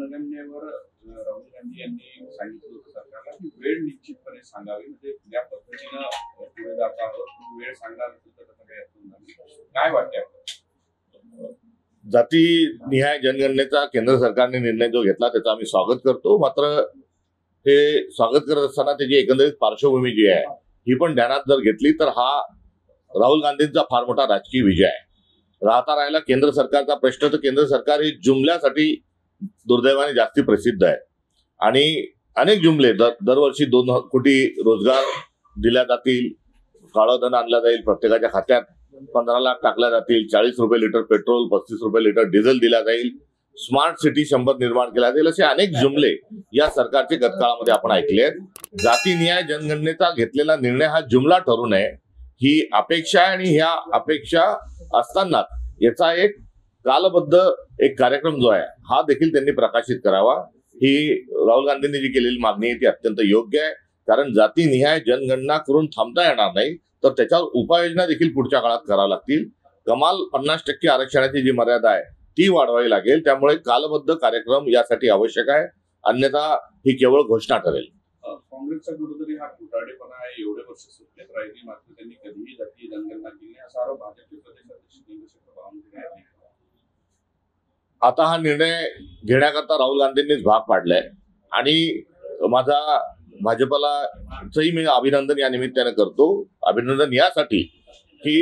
जनगणनेवर राहुल गांधी यांनी सांगितलं होतं सरकारला की वेळ निश्चितपणे सांगावी, म्हणजे या पद्धतीनं पुढे जात आहोत, वेळ सांगणार तर कसं काय असणार, काय वाटतंय आपल्याला? जाती निहाय जनगणनेचा केंद्र सरकारने निर्णय जो घेतला त्याचं आम्ही स्वागत करतो. मात्र हे स्वागत करत असताना त्याची एकंदरीत पार्श्वभूमी जी आहे ही पण ध्यानात जर घेतली तर हा राहुल गांधींचा फार मोठा राजकीय विजय आहे. राहता राहिला केंद्र सरकारचा प्रश्न, तर केंद्र सरकार हे जुमल्यासाठी दुर्दैवाने जास्ती प्रसिद्ध आहे आणि अनेक जुमले दरवर्षी 2 कोटी रोजगार दिल्या जातील, काळं धन आणलं जाईल, प्रत्येकाच्या खात्यात 15 लाख टाकल्या जातील, 40 रुपये लिटर पेट्रोल, 35 रुपये लिटर डिझेल दिला जाईल, स्मार्ट सिटी 100 निर्माण केला जाईल, असे अनेक जुमले या सरकारचे गतकाळामध्ये आपण ऐकले आहेत. जातीनिहाय जनगणनेचा घेतलेला निर्णय हा जुमला ठरू नये ही अपेक्षा आहे आणि ह्या अपेक्षा असताना याचा एक कालबद्ध एक कार्यक्रम जो आहे हा देखील त्यांनी प्रकाशित करावा. ही राहुल गांधींनी जी केलेली मागणी आहे ती अत्यंत योग्य आहे, कारण जातीनिहाय जनगणना करून थांबता येणार नाही, तर त्याच्यावर उपाययोजना देखील पुढच्या काळात कराव्या लागतील. कमाल 50% आरक्षणाची जी मर्यादा आहे ती वाढवावी लागेल. त्यामुळे कालबद्ध कार्यक्रम यासाठी आवश्यक आहे, अन्यथा ही केवळ घोषणा ठरेल. काँग्रेसचा कुठेतरी हा खोटारडेपणा आहे, एवढे वर्ष सत्तेत राहिली मात्र त्यांनी कधीही जातीय जनगणना केली नाही असा आरोप भाजपचे प्रदेशाध्यक्ष चंद्रशेखर बावनकुळे यांनी. आता हा निर्णय घेण्याकरता राहुल गांधींनीच भाग पाडलाय आणि माझा भाजपलाचंही मी अभिनंदन या निमित्ताने करतो. अभिनंदन यासाठी की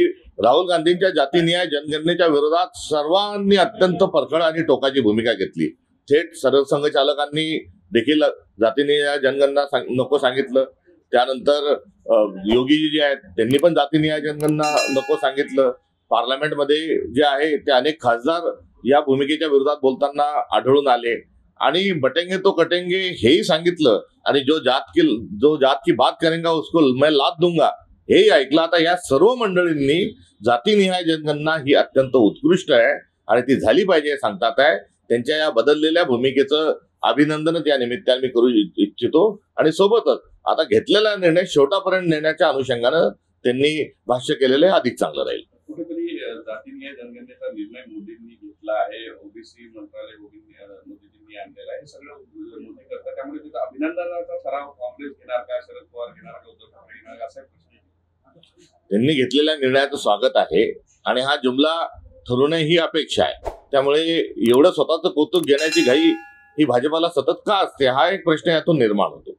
राहुल गांधींच्या जातीनिहाय जनगणनेच्या विरोधात सर्वांनी अत्यंत परखड आणि टोकाची भूमिका घेतली. थेट सरसंघचालकांनी देखील जातीनिहाय जनगणना नको सांगितलं. त्यानंतर योगीजी जे आहेत त्यांनी पण जातीनिहाय जनगणना नको सांगितलं. पार्लमेंटमध्ये जे आहे ते अनेक खासदार या भूमिकेच्या विरोधात बोलताना आढळून आले आणि बटेंगे तो कटेंगे हेही सांगितलं आणि जो जात की बात करेगा उसको मैं लात दूंगा हेही ऐकलं. आता या सर्व मंडळींनी जातीनिहाय जनगणना ही अत्यंत उत्कृष्ट आहे आणि ती झाली पाहिजे सांगतात आहे. त्यांच्या या बदललेल्या भूमिकेचं अभिनंदनच या निमित्ताने मी करू इच्छितो आणि सोबतच आता घेतलेला निर्णय शेवटापर्यंत नेण्याच्या अनुषंगानं त्यांनी भाष्य केलेलं अधिक चांगलं राहील. कुठेतरी जातीनिहाय जनगणनेचा निर्णय मोदींनी घेतला आहे, ओबीसी मंत्रालय मोदींनी आणलेला आहे, सगळं मोदी करतात, त्यामुळे त्याचा अभिनंदनाचा ठराव काँग्रेस घेणार का, शरद पवार घेणार का, उद्धव ठाकरे घेणार का असा प्रश्न. त्यांनी घेतलेल्या निर्णयाचं स्वागत आहे आणि हा जुमला ठरू नये ही अपेक्षा आहे. त्यामुळे एवढं स्वतःचं कौतुक घेण्याची घाई ही भाजपाला सतत का असते हा एक प्रश्न यातून निर्माण होतो.